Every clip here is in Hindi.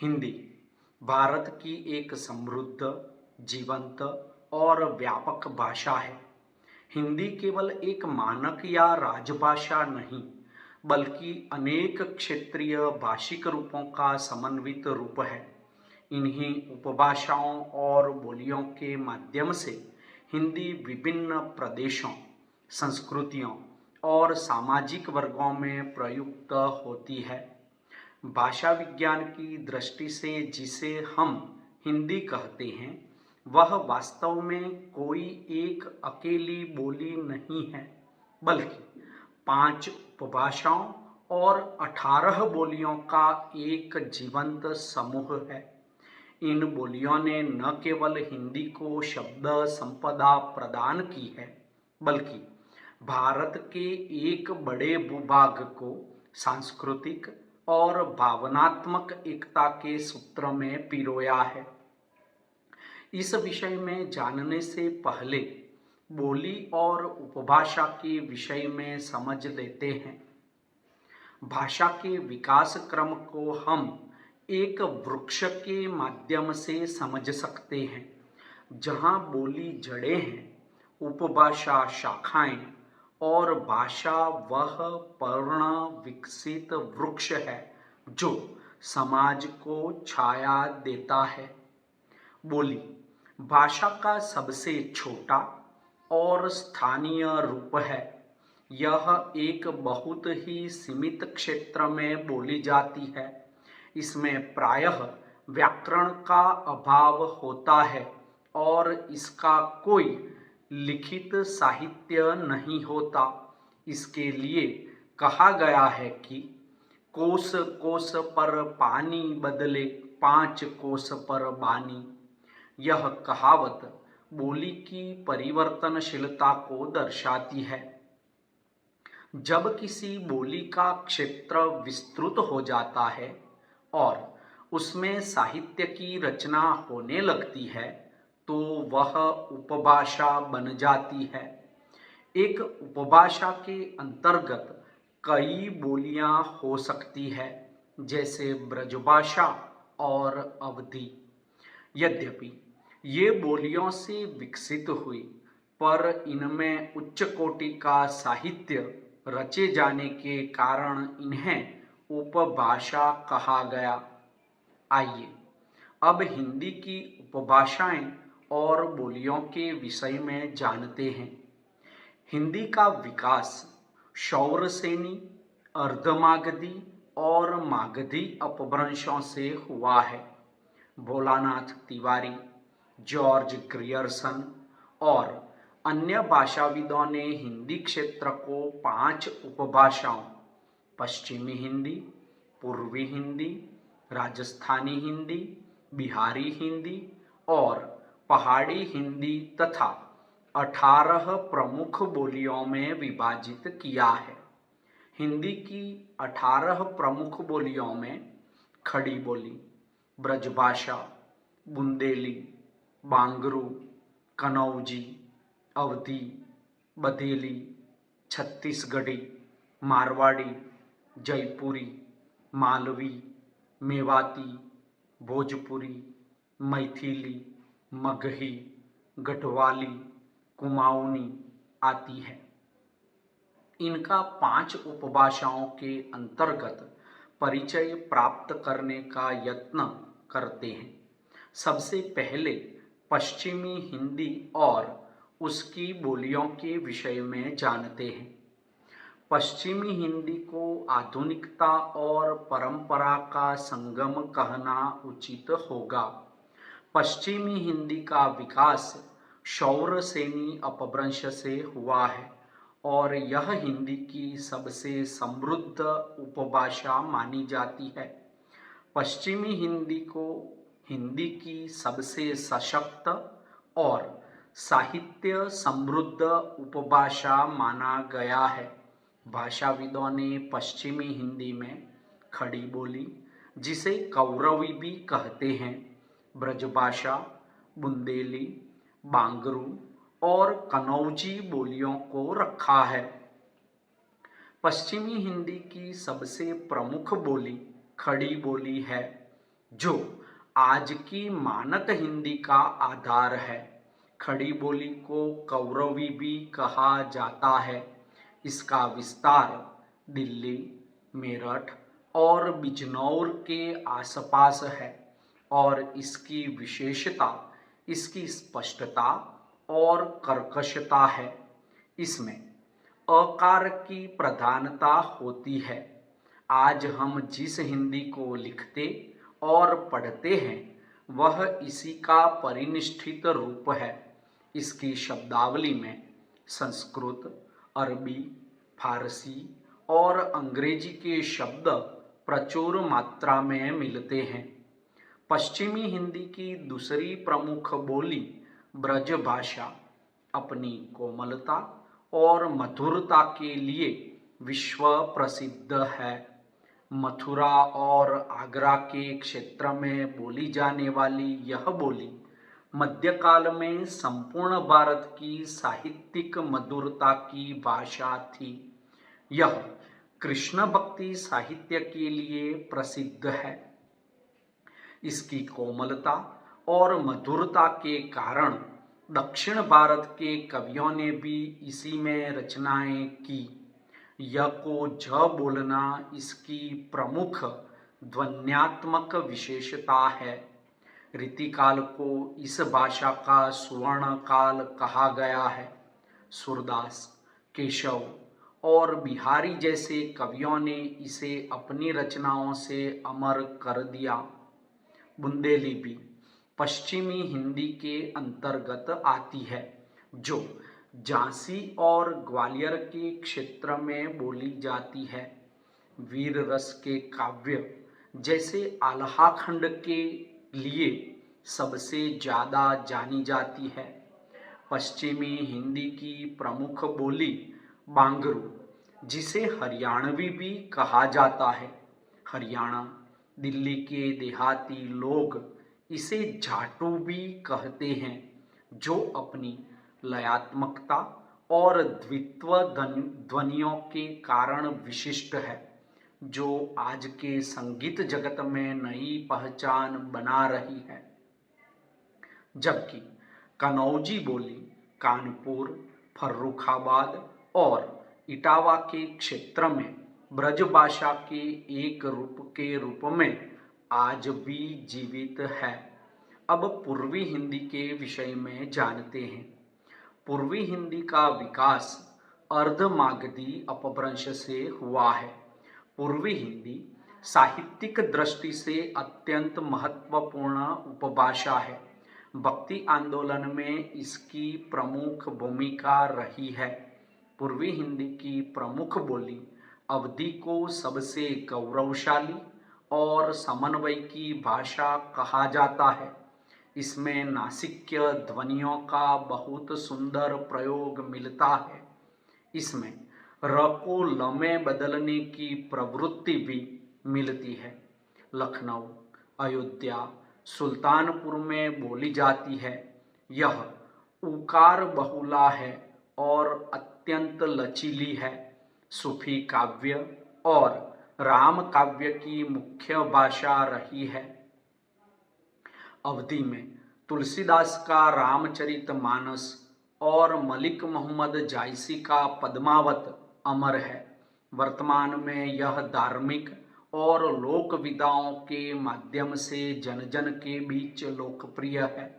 हिंदी भारत की एक समृद्ध, जीवंत और व्यापक भाषा है। हिंदी केवल एक मानक या राजभाषा नहीं, बल्कि अनेक क्षेत्रीय भाषिक रूपों का समन्वित रूप है। इन्हीं उपभाषाओं और बोलियों के माध्यम से हिंदी विभिन्न प्रदेशों, संस्कृतियों और सामाजिक वर्गों में प्रयुक्त होती है। भाषा विज्ञान की दृष्टि से जिसे हम हिंदी कहते हैं, वह वास्तव में कोई एक अकेली बोली नहीं है, बल्कि 5 उपभाषाओं और 18 बोलियों का एक जीवंत समूह है। इन बोलियों ने न केवल हिंदी को शब्द संपदा प्रदान की है, बल्कि भारत के एक बड़े भूभाग को सांस्कृतिक और भावनात्मक एकता के सूत्र में पिरोया है। इस विषय में जानने से पहले बोली और उपभाषा के विषय में समझ लेते हैं। भाषा के विकास क्रम को हम एक वृक्ष के माध्यम से समझ सकते हैं। जहाँ बोली जड़ें हैं, उपभाषा शाखाएं और भाषा वह पर्ण विकसित वृक्ष है जो समाज को छाया देता है। बोली भाषा का सबसे छोटा और स्थानीय रूप है। यह एक बहुत ही सीमित क्षेत्र में बोली जाती है। इसमें प्रायः व्याकरण का अभाव होता है और इसका कोई लिखित साहित्य नहीं होता। इसके लिए कहा गया है कि कोस कोस पर पानी बदले 5 कोस पर बानी। यह कहावत बोली की परिवर्तनशीलता को दर्शाती है। जब किसी बोली का क्षेत्र विस्तृत हो जाता है और उसमें साहित्य की रचना होने लगती है, तो वह उपभाषा बन जाती है। एक उपभाषा के अंतर्गत कई बोलियां हो सकती है, जैसे ब्रजभाषा और अवधी। यद्यपि ये बोलियों से विकसित हुई, पर इनमें उच्च कोटि का साहित्य रचे जाने के कारण इन्हें उपभाषा कहा गया। आइए अब हिंदी की उपभाषाएं और बोलियों के विषय में जानते हैं। हिंदी का विकास शौरसेनी, अर्धमागधी और मागधी अपभ्रंशों से हुआ है। भोलानाथ तिवारी, जॉर्ज ग्रियर्सन और अन्य भाषाविदों ने हिंदी क्षेत्र को 5 उपभाषाओं, पश्चिमी हिंदी, पूर्वी हिंदी, राजस्थानी हिंदी, बिहारी हिंदी और पहाड़ी हिंदी तथा 18 प्रमुख बोलियों में विभाजित किया है। हिंदी की 18 प्रमुख बोलियों में खड़ी बोली, ब्रजभाषा, बुंदेली, बांगरू, कनौजी, अवधी, बघेली, छत्तीसगढ़ी, मारवाड़ी, जयपुरी, मालवी, मेवाती, भोजपुरी, मैथिली, मगही, गढ़वाली, कुमाऊनी आती है। इनका 5 उपभाषाओं के अंतर्गत परिचय प्राप्त करने का यत्न करते हैं। सबसे पहले पश्चिमी हिंदी और उसकी बोलियों के विषय में जानते हैं। पश्चिमी हिंदी को आधुनिकता और परंपरा का संगम कहना उचित होगा। पश्चिमी हिंदी का विकास शौरसेनी अपभ्रंश से हुआ है और यह हिंदी की सबसे समृद्ध उपभाषा मानी जाती है। पश्चिमी हिंदी को हिंदी की सबसे सशक्त और साहित्य समृद्ध उपभाषा माना गया है। भाषाविदों ने पश्चिमी हिंदी में खड़ी बोली, जिसे कौरवी भी कहते हैं, ब्रजभाषा, बुंदेली, बांगरू और कनौजी बोलियों को रखा है। पश्चिमी हिंदी की सबसे प्रमुख बोली खड़ी बोली है। जो आज की मानक हिंदी का आधार है। खड़ी बोली को कौरवी भी कहा जाता है। इसका विस्तार दिल्ली, मेरठ और बिजनौर के आसपास है और इसकी विशेषता इसकी स्पष्टता और कर्कशता है। इसमें अकार की प्रधानता होती है। आज हम जिस हिंदी को लिखते और पढ़ते हैं वह इसी का परिनिष्ठित रूप है। इसकी शब्दावली में संस्कृत, अरबी, फारसी और अंग्रेजी के शब्द प्रचुर मात्रा में मिलते हैं। पश्चिमी हिंदी की दूसरी प्रमुख बोली ब्रज भाषा अपनी कोमलता और मधुरता के लिए विश्व प्रसिद्ध है। मथुरा और आगरा के क्षेत्र में बोली जाने वाली यह बोली मध्यकाल में संपूर्ण भारत की साहित्यिक मधुरता की भाषा थी। यह कृष्ण भक्ति साहित्य के लिए प्रसिद्ध है। इसकी कोमलता और मधुरता के कारण दक्षिण भारत के कवियों ने भी इसी में रचनाएं की। य को झ बोलना इसकी प्रमुख ध्वन्यात्मक विशेषता है। रीतिकाल को इस भाषा का सुवर्ण काल कहा गया है। सूरदास, केशव और बिहारी जैसे कवियों ने इसे अपनी रचनाओं से अमर कर दिया। बुंदेली पश्चिमी हिंदी के अंतर्गत आती है, जो झांसी और ग्वालियर के क्षेत्र में बोली जाती है। वीर रस के काव्य जैसे आल्हा खंड के लिए सबसे ज़्यादा जानी जाती है। पश्चिमी हिंदी की प्रमुख बोली बांगरू, जिसे हरियाणवी भी कहा जाता है। हरियाणा, दिल्ली के देहाती लोग इसे जाटू भी कहते हैं, जो अपनी लयात्मकता और द्वित्व ध्वनियों के कारण विशिष्ट है, जो आज के संगीत जगत में नई पहचान बना रही है। जबकि कनौजी बोली कानपुर, फर्रुखाबाद और इटावा के क्षेत्र में ब्रजभाषा के एक रूप के रूप में आज भी जीवित है। अब पूर्वी हिंदी के विषय में जानते हैं। पूर्वी हिंदी का विकास अर्धमागधी अपभ्रंश से हुआ है। पूर्वी हिंदी साहित्यिक दृष्टि से अत्यंत महत्वपूर्ण उपभाषा है। भक्ति आंदोलन में इसकी प्रमुख भूमिका रही है। पूर्वी हिंदी की प्रमुख बोली अवधि को सबसे गौरवशाली और समन्वय की भाषा कहा जाता है। इसमें नासिक्य ध्वनियों का बहुत सुंदर प्रयोग मिलता है। इसमें र को ल में बदलने की प्रवृत्ति भी मिलती है। लखनऊ, अयोध्या, सुल्तानपुर में बोली जाती है। यह उकार बहुला है और अत्यंत लचीली है। सूफी काव्य और राम काव्य की मुख्य भाषा रही है। अवधि में तुलसीदास का रामचरितमानस और मलिक मोहम्मद जायसी का पद्मावत अमर है। वर्तमान में यह धार्मिक और लोक विधाओं के माध्यम से जन जन के बीच लोकप्रिय है।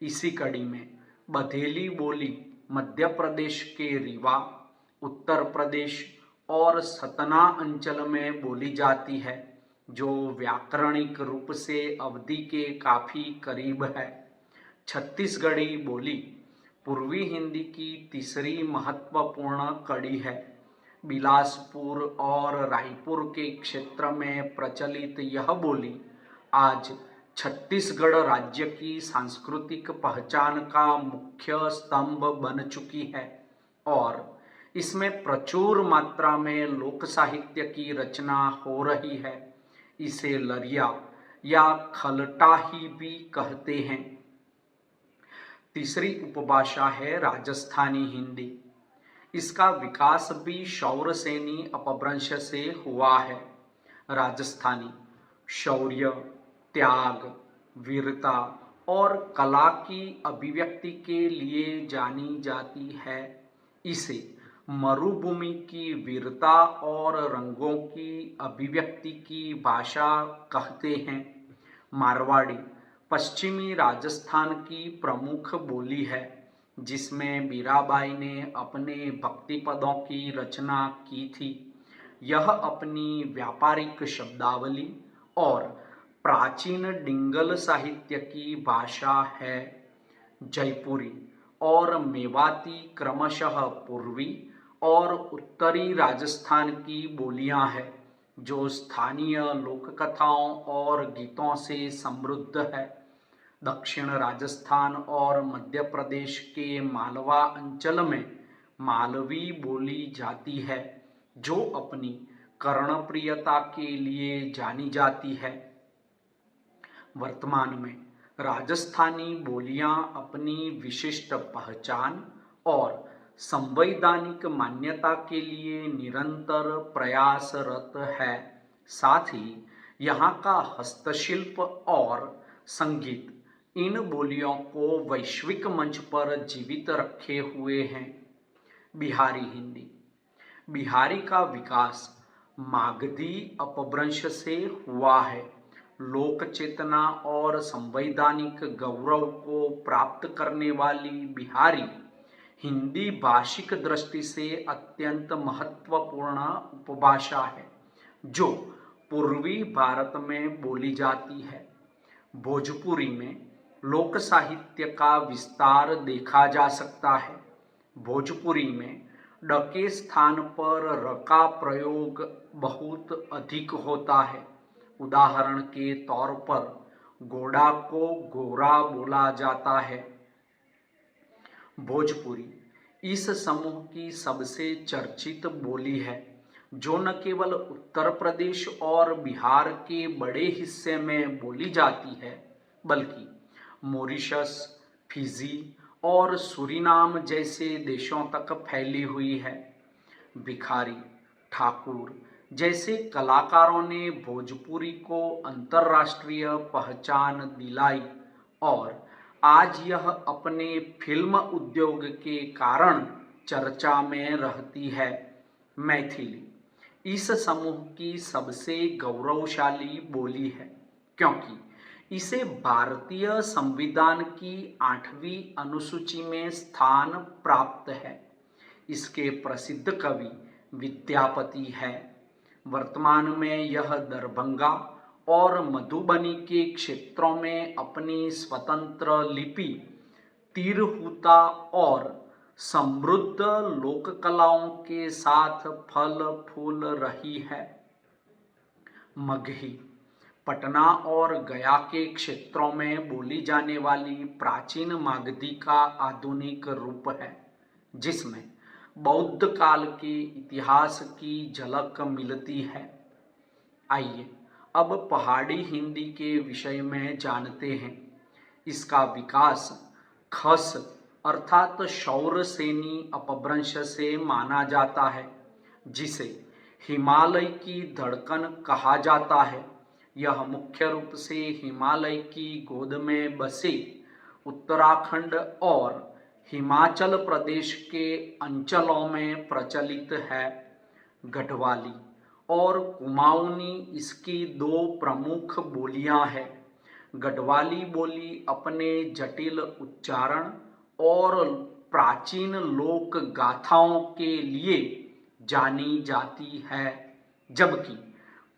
इसी कड़ी में बघेली बोली मध्य प्रदेश के रीवा, उत्तर प्रदेश और सतना अंचल में बोली जाती है, जो व्याकरणिक रूप से अवधि के काफी करीब है। छत्तीसगढ़ी बोली पूर्वी हिंदी की तीसरी महत्वपूर्ण कड़ी है। बिलासपुर और रायपुर के क्षेत्र में प्रचलित यह बोली आज छत्तीसगढ़ राज्य की सांस्कृतिक पहचान का मुख्य स्तंभ बन चुकी है और इसमें प्रचुर मात्रा में लोक साहित्य की रचना हो रही है। इसे लरिया या खलटाही भी कहते हैं। तीसरी उपभाषा है राजस्थानी हिंदी। इसका विकास भी शौरसेनी अपभ्रंश से हुआ है। राजस्थानी शौर्य, त्याग, वीरता और कला की अभिव्यक्ति के लिए जानी जाती है। इसे मरुभूमि की वीरता और रंगों की अभिव्यक्ति की भाषा कहते हैं। मारवाड़ी पश्चिमी राजस्थान की प्रमुख बोली है, जिसमें मीराबाई ने अपने भक्ति पदों की रचना की थी। यह अपनी व्यापारिक शब्दावली और प्राचीन डिंगल साहित्य की भाषा है। जयपुरी और मेवाती क्रमशः पूर्वी और उत्तरी राजस्थान की बोलियां हैं, जो स्थानीय लोक कथाओं और गीतों से समृद्ध है। दक्षिण राजस्थान और मध्य प्रदेश के मालवा अंचल में मालवी बोली जाती है, जो अपनी कर्णप्रियता के लिए जानी जाती है। वर्तमान में राजस्थानी बोलियां अपनी विशिष्ट पहचान और संवैधानिक मान्यता के लिए निरंतर प्रयासरत है। साथ ही यहाँ का हस्तशिल्प और संगीत इन बोलियों को वैश्विक मंच पर जीवित रखे हुए हैं। बिहारी हिंदी। बिहारी का विकास मागधी अपभ्रंश से हुआ है। लोक चेतना और संवैधानिक गौरव को प्राप्त करने वाली बिहारी हिंदी भाषिक दृष्टि से अत्यंत महत्वपूर्ण उपभाषा है, जो पूर्वी भारत में बोली जाती है। भोजपुरी में लोक साहित्य का विस्तार देखा जा सकता है। भोजपुरी में ड के स्थान पर र का प्रयोग बहुत अधिक होता है। उदाहरण के तौर पर गोड़ा को गोरा बोला जाता है। भोजपुरी इस समूह की सबसे चर्चित बोली है, जो न केवल उत्तर प्रदेश और बिहार के बड़े हिस्से में बोली जाती है, बल्कि मॉरिशस, फिजी और सूरीनाम जैसे देशों तक फैली हुई है। भिखारी ठाकुर जैसे कलाकारों ने भोजपुरी को अंतर्राष्ट्रीय पहचान दिलाई और आज यह अपने फिल्म उद्योग के कारण चर्चा में रहती है। मैथिली इस समूह की सबसे गौरवशाली बोली है, क्योंकि इसे भारतीय संविधान की 8वीं अनुसूची में स्थान प्राप्त है। इसके प्रसिद्ध कवि विद्यापति है। वर्तमान में यह दरभंगा और मधुबनी के क्षेत्रों में अपनी स्वतंत्र लिपि, तिरहुता और समृद्ध लोक कलाओं के साथ फल फूल रही है। मगही पटना और गया के क्षेत्रों में बोली जाने वाली प्राचीन मागधी का आधुनिक रूप है, जिसमें बौद्ध काल के इतिहास की झलक मिलती है। आइए अब पहाड़ी हिंदी के विषय में जानते हैं। इसका विकास खस अर्थात शौरसेनी अपभ्रंश से माना जाता है, जिसे हिमालय की धड़कन कहा जाता है। यह मुख्य रूप से हिमालय की गोद में बसे उत्तराखंड और हिमाचल प्रदेश के अंचलों में प्रचलित है। गढ़वाली और कुमाऊनी इसकी दो प्रमुख बोलियां हैं। गढ़वाली बोली अपने जटिल उच्चारण और प्राचीन लोक गाथाओं के लिए जानी जाती है, जबकि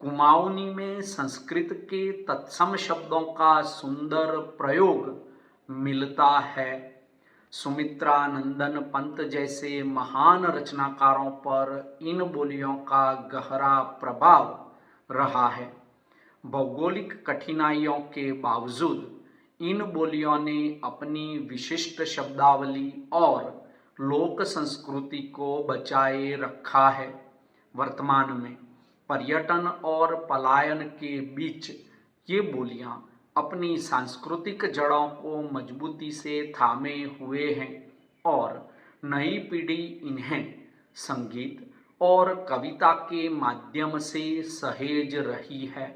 कुमाऊनी में संस्कृत के तत्सम शब्दों का सुंदर प्रयोग मिलता है। सुमित्रा नंदन पंत जैसे महान रचनाकारों पर इन बोलियों का गहरा प्रभाव रहा है। भौगोलिक कठिनाइयों के बावजूद इन बोलियों ने अपनी विशिष्ट शब्दावली और लोक संस्कृति को बचाए रखा है। वर्तमान में पर्यटन और पलायन के बीच ये बोलियां अपनी सांस्कृतिक जड़ों को मजबूती से थामे हुए हैं और नई पीढ़ी इन्हें संगीत और कविता के माध्यम से सहेज रही है।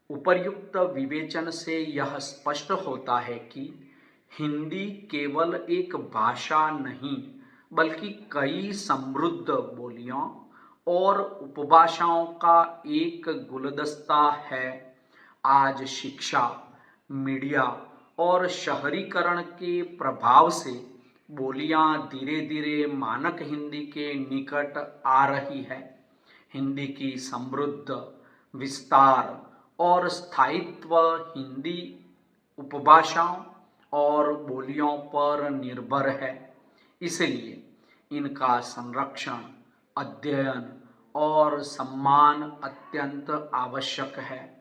उपर्युक्त विवेचन से यह स्पष्ट होता है कि हिंदी केवल एक भाषा नहीं बल्कि कई समृद्ध बोलियों और उपभाषाओं का एक गुलदस्ता है। आज शिक्षा, मीडिया और शहरीकरण के प्रभाव से बोलियां धीरे धीरे मानक हिंदी के निकट आ रही है। हिंदी की समृद्ध, विस्तार और स्थायित्व हिंदी उपभाषाओं और बोलियों पर निर्भर है। इसलिए इनका संरक्षण, अध्ययन और सम्मान अत्यंत आवश्यक है।